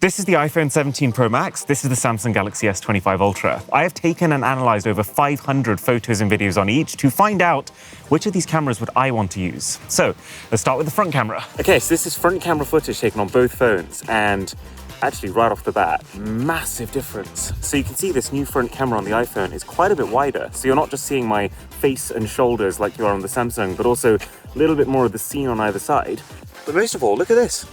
This is the iPhone 17 Pro Max. This is the Samsung Galaxy S25 Ultra. I have taken and analyzed over 500 photos and videos on each to find out which of these cameras would I want to use. So let's start with the front camera. Okay, so this is front camera footage taken on both phones, and actually right off the bat, massive difference. So you can see this new front camera on the iPhone is quite a bit wider. So you're not just seeing my face and shoulders like you are on the Samsung, but also a little bit more of the scene on either side. But most of all, look at this.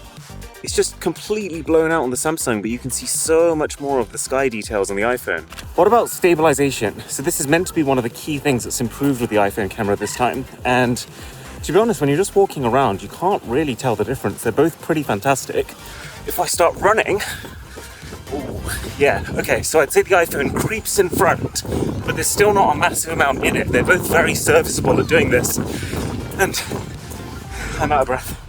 It's just completely blown out on the Samsung, but you can see so much more of the sky details on the iPhone. What about stabilization? So this is meant to be one of the key things that's improved with the iPhone camera this time. And to be honest, when you're just walking around, you can't really tell the difference. They're both pretty fantastic. If I start running, okay, so I'd say the iPhone creeps in front, but there's still not a massive amount in it. They're both very serviceable at doing this. And I'm out of breath.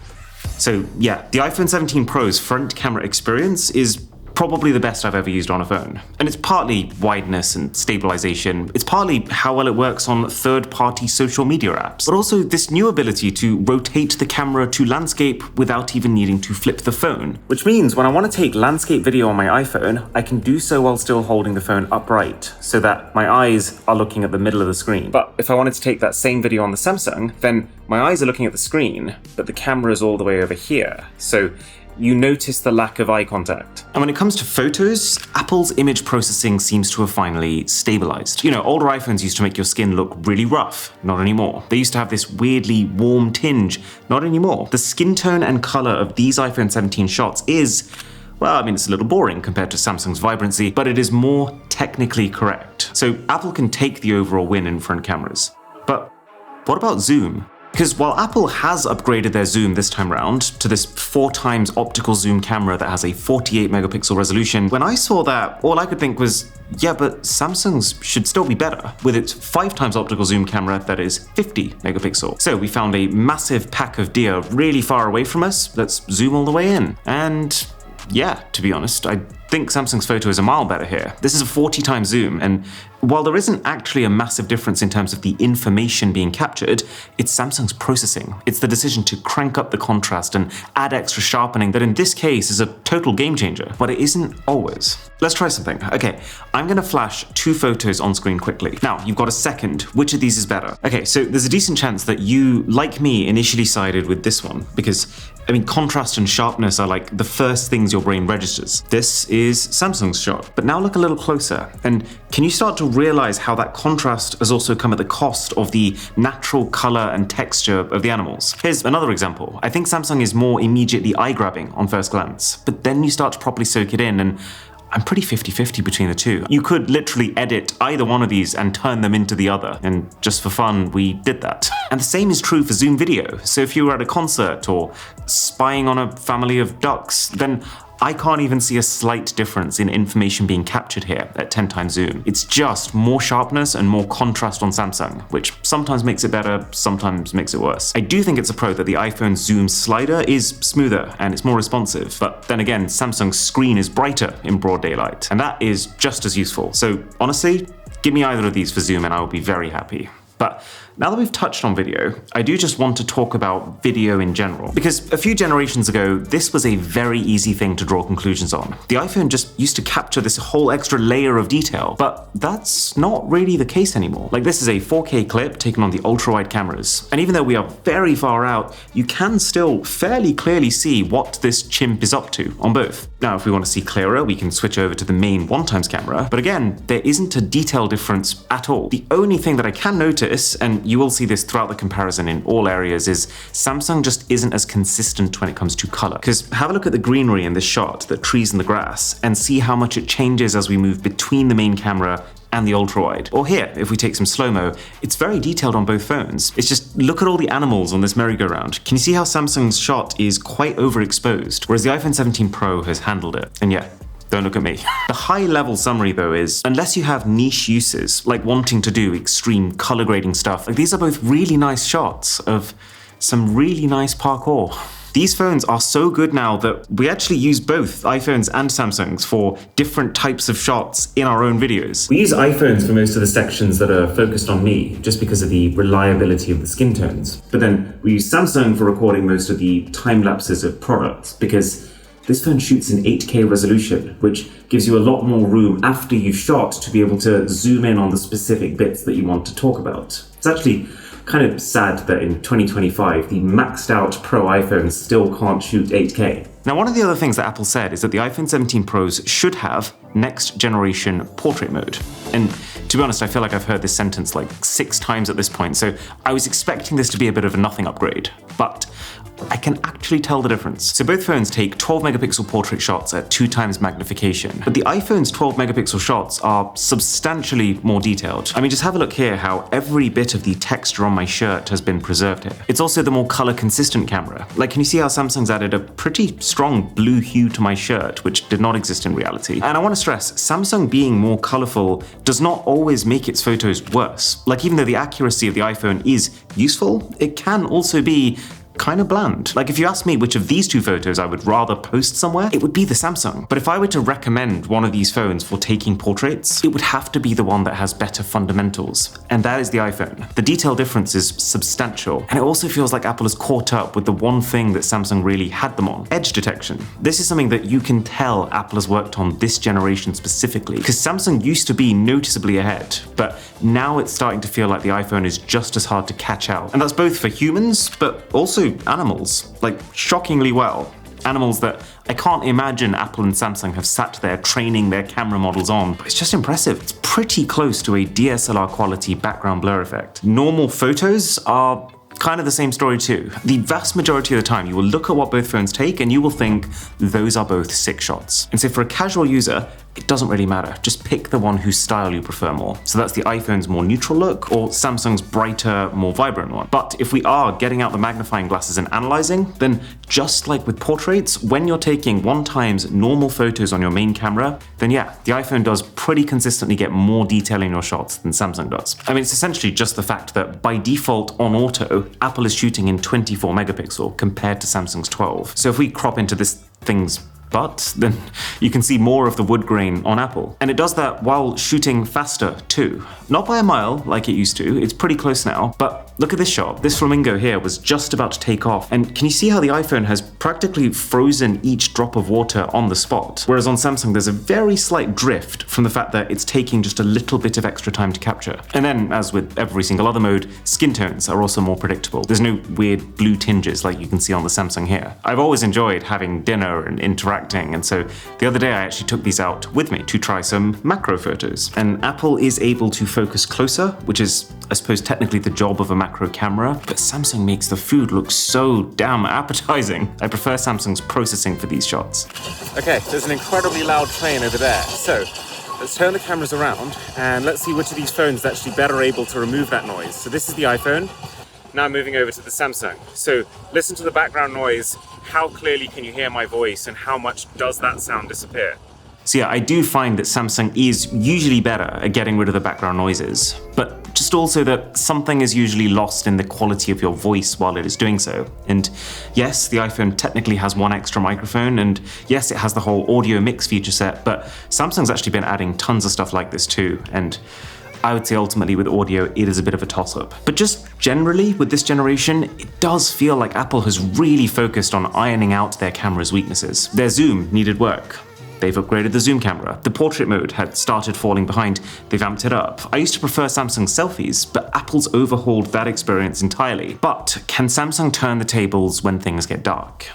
So yeah, the iPhone 17 Pro's front camera experience is probably the best I've ever used on a phone. And it's partly wideness and stabilization. It's partly how well it works on third-party social media apps, but also this new ability to rotate the camera to landscape without even needing to flip the phone. Which means when I want to take landscape video on my iPhone, I can do so while still holding the phone upright, so that my eyes are looking at the middle of the screen. But if I wanted to take that same video on the Samsung, then my eyes are looking at the screen, but the camera is all the way over here. So you notice the lack of eye contact. And when it comes to photos, Apple's image processing seems to have finally stabilized. You know, older iPhones used to make your skin look really rough, not anymore. They used to have this weirdly warm tinge, not anymore. The skin tone and color of these iPhone 17 shots is, well, I mean, it's a little boring compared to Samsung's vibrancy, but it is more technically correct. So Apple can take the overall win in front cameras. But what about zoom? Because while Apple has upgraded their zoom this time around to this 4x optical zoom camera that has a 48 megapixel resolution, when I saw that, all I could think was, yeah, but Samsung's should still be better with its 5x optical zoom camera that is 50 megapixel. So we found a massive pack of deer really far away from us. Let's zoom all the way in. And yeah, to be honest, I think Samsung's photo is a mile better here. This is a 40x zoom, and while there isn't actually a massive difference in terms of the information being captured, it's Samsung's processing. It's the decision to crank up the contrast and add extra sharpening that in this case is a total game changer, but it isn't always. Let's try something. Okay, I'm gonna flash two photos on screen quickly. Now, you've got a second. Which of these is better? Okay, so there's a decent chance that you, like me, initially sided with this one, because I mean, contrast and sharpness are like the first things your brain registers. This is Samsung's shot, but now look a little closer. And can you start to realize how that contrast has also come at the cost of the natural color and texture of the animals? Here's another example. I think Samsung is more immediately eye-grabbing on first glance, but then you start to properly soak it in, and I'm pretty 50-50 between the two. You could literally edit either one of these and turn them into the other, and just for fun, we did that. And the same is true for zoom video. So if you were at a concert or spying on a family of ducks, then I can't even see a slight difference in information being captured here at 10x zoom. It's just more sharpness and more contrast on Samsung, which sometimes makes it better, sometimes makes it worse. I do think it's a pro that the iPhone's zoom slider is smoother and it's more responsive, but then again, Samsung's screen is brighter in broad daylight, and that is just as useful. So honestly, give me either of these for zoom and I will be very happy. But now that we've touched on video, I do just want to talk about video in general. Because a few generations ago, this was a very easy thing to draw conclusions on. The iPhone just used to capture this whole extra layer of detail, but that's not really the case anymore. Like, this is a 4K clip taken on the ultra-wide cameras. And even though we are very far out, you can still fairly clearly see what this chimp is up to on both. Now, if we want to see clearer, we can switch over to the main 1x camera. But again, there isn't a detail difference at all. The only thing that I can notice, and you will see this throughout the comparison in all areas, is Samsung just isn't as consistent when it comes to color. Because have a look at the greenery in this shot, the trees and the grass, and see how much it changes as we move between the main camera and the ultra-wide. Or here, if we take some slow-mo, it's very detailed on both phones. It's just, look at all the animals on this merry-go-round. Can you see how Samsung's shot is quite overexposed, whereas the iPhone 17 Pro has handled it? And yeah, don't look at me. The high-level summary, though, is unless you have niche uses, like wanting to do extreme color grading stuff, like these are both really nice shots of some really nice parkour. These phones are so good now that we actually use both iPhones and Samsungs for different types of shots in our own videos. We use iPhones for most of the sections that are focused on me, just because of the reliability of the skin tones. But then we use Samsung for recording most of the time lapses of products, because This phone shoots in 8K resolution, which gives you a lot more room after you've shot to be able to zoom in on the specific bits that you want to talk about. It's actually kind of sad that in 2025, the maxed out Pro iPhones still can't shoot 8K. Now, one of the other things that Apple said is that the iPhone 17 Pros should have next generation portrait mode. And to be honest, I feel like I've heard this sentence like 6 times at this point, so I was expecting this to be a bit of a nothing upgrade. But I can actually tell the difference. So both phones take 12 megapixel portrait shots at 2 times magnification, but the iPhone's 12 megapixel shots are substantially more detailed. I mean, just have a look here how every bit of the texture on my shirt has been preserved here. It's also the more color consistent camera. Like, can you see how Samsung's added a pretty strong blue hue to my shirt, which did not exist in reality? And I want to stress, Samsung being more colorful does not always make its photos worse. Like, even though the accuracy of the iPhone is useful, it can also be kind of bland. Like, if you ask me which of these 2 photos I would rather post somewhere, it would be the Samsung. But if I were to recommend one of these phones for taking portraits, it would have to be the one that has better fundamentals, and that is the iPhone. The detail difference is substantial, and it also feels like Apple has caught up with the one thing that Samsung really had them on: edge detection. This is something that you can tell Apple has worked on this generation specifically, because Samsung used to be noticeably ahead, but now it's starting to feel like the iPhone is just as hard to catch out. And that's both for humans, but also animals, like shockingly well. Animals that I can't imagine Apple and Samsung have sat there training their camera models on, but it's just impressive. It's pretty close to a DSLR quality background blur effect. Normal photos are kind of the same story too. The vast majority of the time you will look at what both phones take and you will think those are both sick shots. And so for a casual user, it doesn't really matter. Just pick the one whose style you prefer more. So that's the iPhone's more neutral look or Samsung's brighter, more vibrant one. But if we are getting out the magnifying glasses and analyzing, then just like with portraits, when you're taking 1x normal photos on your main camera, then yeah, the iPhone does pretty consistently get more detail in your shots than Samsung does. I mean, it's essentially just the fact that by default on auto, Apple is shooting in 24 megapixel compared to Samsung's 12. So if we crop into this thing's butt, then you can see more of the wood grain on Apple. And it does that while shooting faster too. Not by a mile like it used to, it's pretty close now, but look at this shot. This flamingo here was just about to take off, and can you see how the iPhone has practically frozen each drop of water on the spot? Whereas on Samsung there's a very slight drift from the fact that it's taking just a little bit of extra time to capture. And then, as with every single other mode, skin tones are also more predictable. There's no weird blue tinges like you can see on the Samsung here. I've always enjoyed having dinner and interacting, and so the other day I actually took these out with me to try some macro photos. And Apple is able to focus closer, which is, I suppose, technically the job of a macro camera, but Samsung makes the food look so damn appetizing. I prefer Samsung's processing for these shots. Okay, there's an incredibly loud train over there, so let's turn the cameras around and let's see which of these phones is actually better able to remove that noise. So this is the iPhone. Now moving over to the Samsung. So listen to the background noise. How clearly can you hear my voice and how much does that sound disappear? So yeah, I do find that Samsung is usually better at getting rid of the background noises, but just also that something is usually lost in the quality of your voice while it is doing so. And yes, the iPhone technically has one extra microphone, and yes, it has the whole audio mix feature set, but Samsung's actually been adding tons of stuff like this too, and I would say ultimately with audio, it is a bit of a toss-up. But just generally with this generation, it does feel like Apple has really focused on ironing out their camera's weaknesses. Their zoom needed work. They've upgraded the zoom camera. The portrait mode had started falling behind. They've amped it up. I used to prefer Samsung selfies, but Apple's overhauled that experience entirely. But can Samsung turn the tables when things get dark?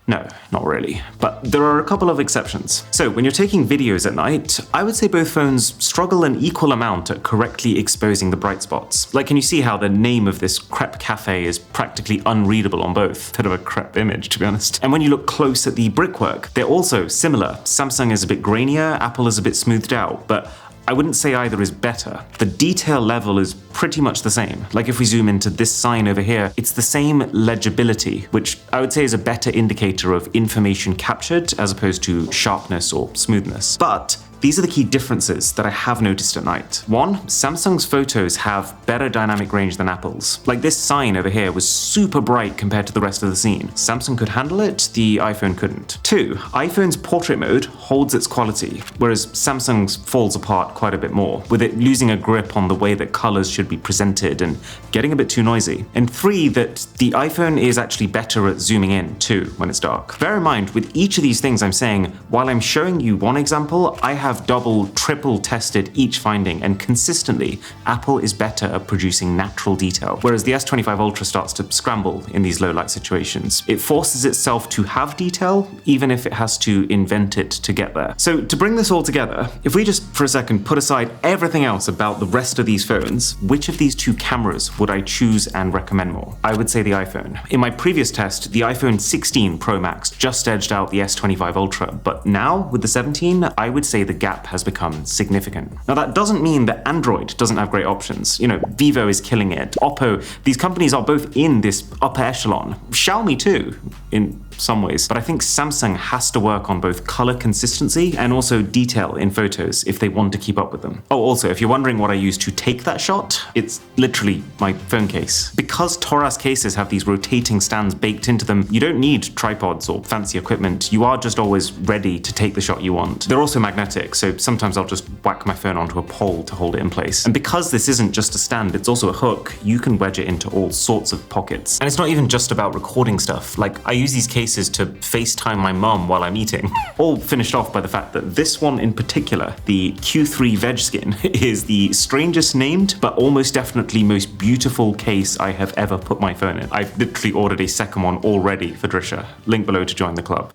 No, not really. But there are a couple of exceptions. So when you're taking videos at night, I would say both phones struggle an equal amount at correctly exposing the bright spots. Like, can you see how the name of this crepe cafe is practically unreadable on both? Bit of a crepe image, to be honest. And when you look close at the brickwork, they're also similar. Samsung is a bit grainier, Apple is a bit smoothed out, but I wouldn't say either is better. The detail level is pretty much the same. Like if we zoom into this sign over here, it's the same legibility, which I would say is a better indicator of information captured as opposed to sharpness or smoothness. But These are the key differences that I have noticed at night. One, Samsung's photos have better dynamic range than Apple's. Like this sign over here was super bright compared to the rest of the scene. Samsung could handle it, the iPhone couldn't. Two, iPhone's portrait mode holds its quality, whereas Samsung's falls apart quite a bit more, with it losing a grip on the way that colors should be presented and getting a bit too noisy. And three, that the iPhone is actually better at zooming in too when it's dark. Bear in mind, with each of these things I'm saying, while I'm showing you one example, I have double, triple tested each finding, and consistently, Apple is better at producing natural detail, whereas the S25 Ultra starts to scramble in these low light situations. It forces itself to have detail, even if it has to invent it to get there. So to bring this all together, if we just for a second put aside everything else about the rest of these phones, which of these two cameras would I choose and recommend more? I would say the iPhone. In my previous test, the iPhone 16 Pro Max just edged out the S25 Ultra, but now with the 17, I would say the gap has become significant. Now that doesn't mean that Android doesn't have great options. You know, Vivo is killing it, Oppo, these companies are both in this upper echelon. Xiaomi too, in some ways, but I think Samsung has to work on both color consistency and also detail in photos if they want to keep up with them. Oh, also, if you're wondering what I use to take that shot, it's literally my phone case. Because TORRAS cases have these rotating stands baked into them, you don't need tripods or fancy equipment. You are just always ready to take the shot you want. They're also magnetic, so sometimes I'll just whack my phone onto a pole to hold it in place. And because this isn't just a stand, it's also a hook, you can wedge it into all sorts of pockets. And it's not even just about recording stuff. Like, I use these cases to FaceTime my mum while I'm eating. All finished off by the fact that this one in particular, the Q3 Veg Skin, is the strangest named, but almost definitely most beautiful case I have ever put my phone in. I've literally ordered a second one already for Drisha. Link below to join the club.